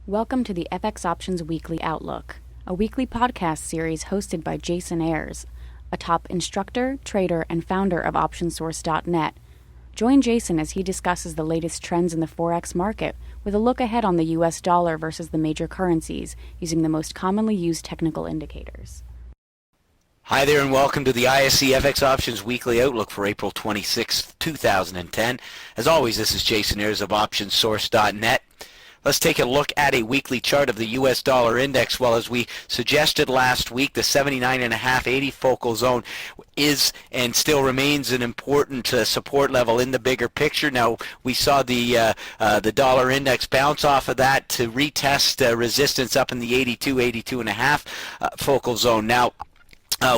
Welcome to the FX Options Weekly Outlook, a weekly podcast series hosted by Jason Ayres, a top instructor, trader, and founder of OptionSource.net. Join Jason as he discusses the latest trends in the Forex market with a look ahead on the US dollar versus the major currencies using the most commonly used technical indicators. Hi there and welcome to the ISE FX Options Weekly Outlook for April 26, 2010. As always, this is Jason Ayres of OptionSource.net. Let's take a look at a weekly chart of the US dollar index. Well, as we suggested last week, the 79.5-80 focal zone is and still remains an important support level in the bigger picture. Now, we saw the dollar index bounce off of that to retest resistance up in the 82.5 focal zone. Now,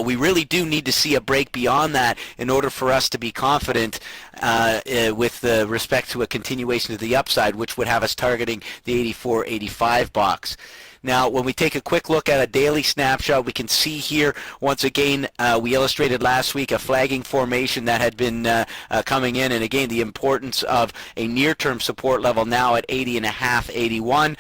we really do need to see a break beyond that in order for us to be confident with respect to a continuation of the upside, which would have us targeting the 84.85 box. Now, when we take a quick look at a daily snapshot, we can see here, once again, we illustrated last week a flagging formation that had been coming in, and again, the importance of a near-term support level now at 80.5, 81.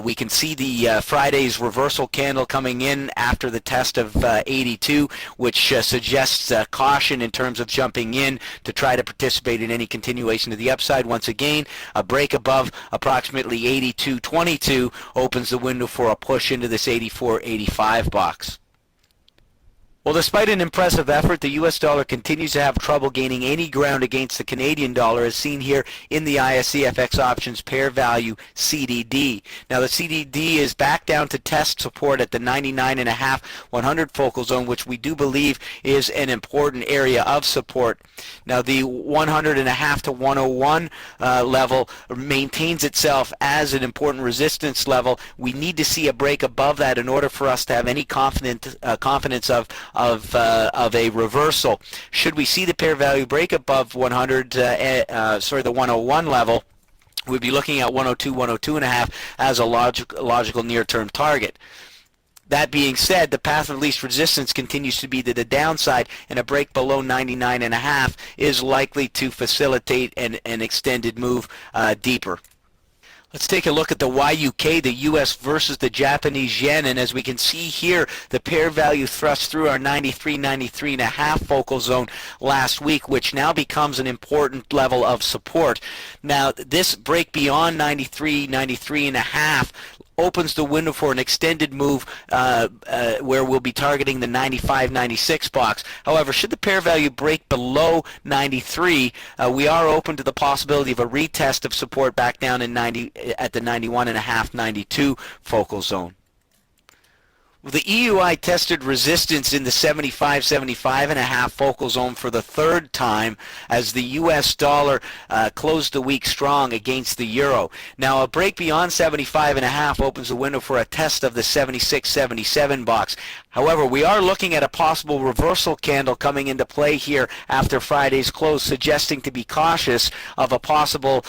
We can see the Friday's reversal candle coming in after the test of 82, which suggests caution in terms of jumping in to try to participate in any continuation of the upside. Once again, a break above approximately 82.22 opens the window for a push into this 84.85 box. Well, despite an impressive effort, the U.S. dollar continues to have trouble gaining any ground against the Canadian dollar, as seen here in the ISE FX Options pair value CDD. Now, the CDD is back down to test support at the 99.5 100 focal zone, which we do believe is an important area of support. Now, the 100.5 to 101 level maintains itself as an important resistance level. We need to see a break above that in order for us to have any confidence of a reversal. Should we see the pair value break above the 101 level, we'd be looking at 102, 102.5 as a logical near-term target. That being said, the path of least resistance continues to be to the downside, and a break below 99.5 is likely to facilitate an extended move deeper. Let's take a look at the YUK, the US versus the Japanese yen, and as we can see here, the pair value thrust through our 93, 93.5 focal zone last week, which now becomes an important level of support. Now, this break beyond 93, 93.5 opens the window for an extended move where we'll be targeting the 95, 96 box. However, should the pair value break below 93, we are open to the possibility of a retest of support back down in at the 91.5, 92 focal zone. The EUI tested resistance in the 75, 75.5 focal zone for the third time as the US dollar closed the week strong against the euro. Now, a break beyond 75.5 opens the window for a test of the 76, 77 box. However, we are looking at a possible reversal candle coming into play here after Friday's close, suggesting to be cautious of a possible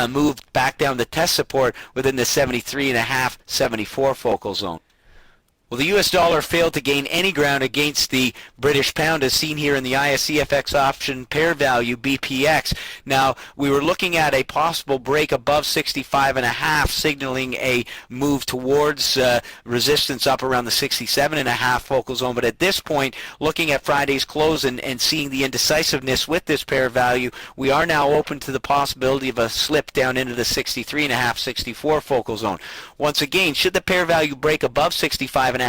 move back down to test support within the 73.5, 74 focal zone. Well, the U.S. dollar failed to gain any ground against the British pound, as seen here in the ISE FX option pair value BPX. Now, we were looking at a possible break above 65.5, signaling a move towards resistance up around the 67.5 focal zone. But at this point, looking at Friday's close and seeing the indecisiveness with this pair value, we are now open to the possibility of a slip down into the 63.5, 64 focal zone. Once again, should the pair value break above 65.5,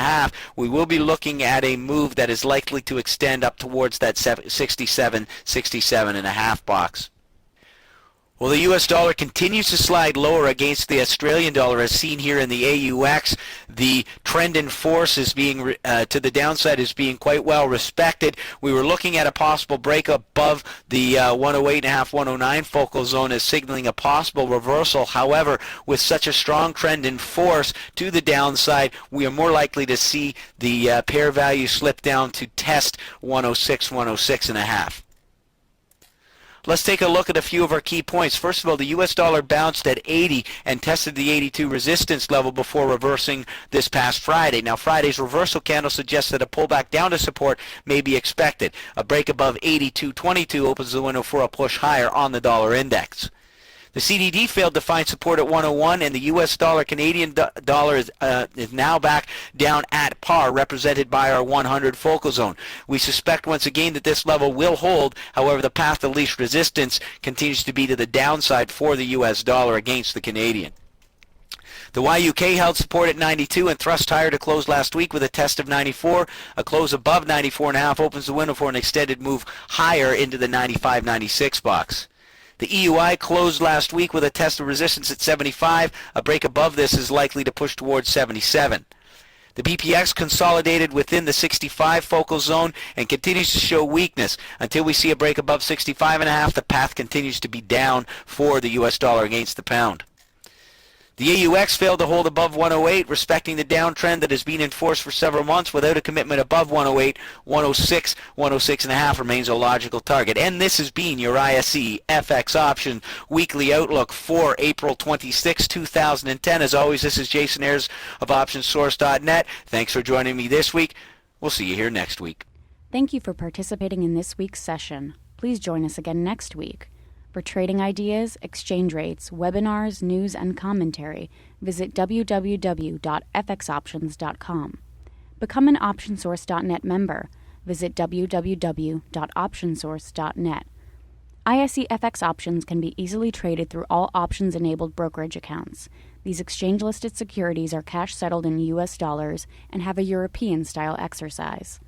we will be looking at a move that is likely to extend up towards that 67, 67.5 box. Well, the U.S. dollar continues to slide lower against the Australian dollar, as seen here in the AUX. The trend in force is being to the downside is being quite well respected. We were looking at a possible break above the 108.5, 109 focal zone as signaling a possible reversal. However, with such a strong trend in force to the downside, we are more likely to see the pair value slip down to test 106, 106.5. Let's take a look at a few of our key points. First of all, the U.S. dollar bounced at 80 and tested the 82 resistance level before reversing this past Friday. Now, Friday's reversal candle suggests that a pullback down to support may be expected. A break above 82.22 opens the window for a push higher on the dollar index. The CDD failed to find support at 101, and the U.S. dollar-Canadian dollar is now back down at par, represented by our 100 focal zone. We suspect once again that this level will hold. However, the path of least resistance continues to be to the downside for the U.S. dollar against the Canadian. The YUK held support at 92 and thrust higher to close last week with a test of 94. A close above 94.5 opens the window for an extended move higher into the 95-96 box. The EUI closed last week with a test of resistance at 75. A break above this is likely to push towards 77. The BPX consolidated within the 65 focal zone and continues to show weakness. Until we see a break above 65.5, the path continues to be down for the U.S. dollar against the pound. The AUX failed to hold above 108, respecting the downtrend that has been in force for several months without a commitment above 108. 106, 106.5 remains a logical target. And this has been your ISE FX Option Weekly Outlook for April 26, 2010. As always, this is Jason Ayres of OptionSource.net. Thanks for joining me this week. We'll see you here next week. Thank you for participating in this week's session. Please join us again next week. For trading ideas, exchange rates, webinars, news, and commentary, visit www.fxoptions.com. Become an OptionSource.net member. Visit www.optionsource.net. ISE FX options can be easily traded through all options-enabled brokerage accounts. These exchange-listed securities are cash-settled in U.S. dollars and have a European-style exercise.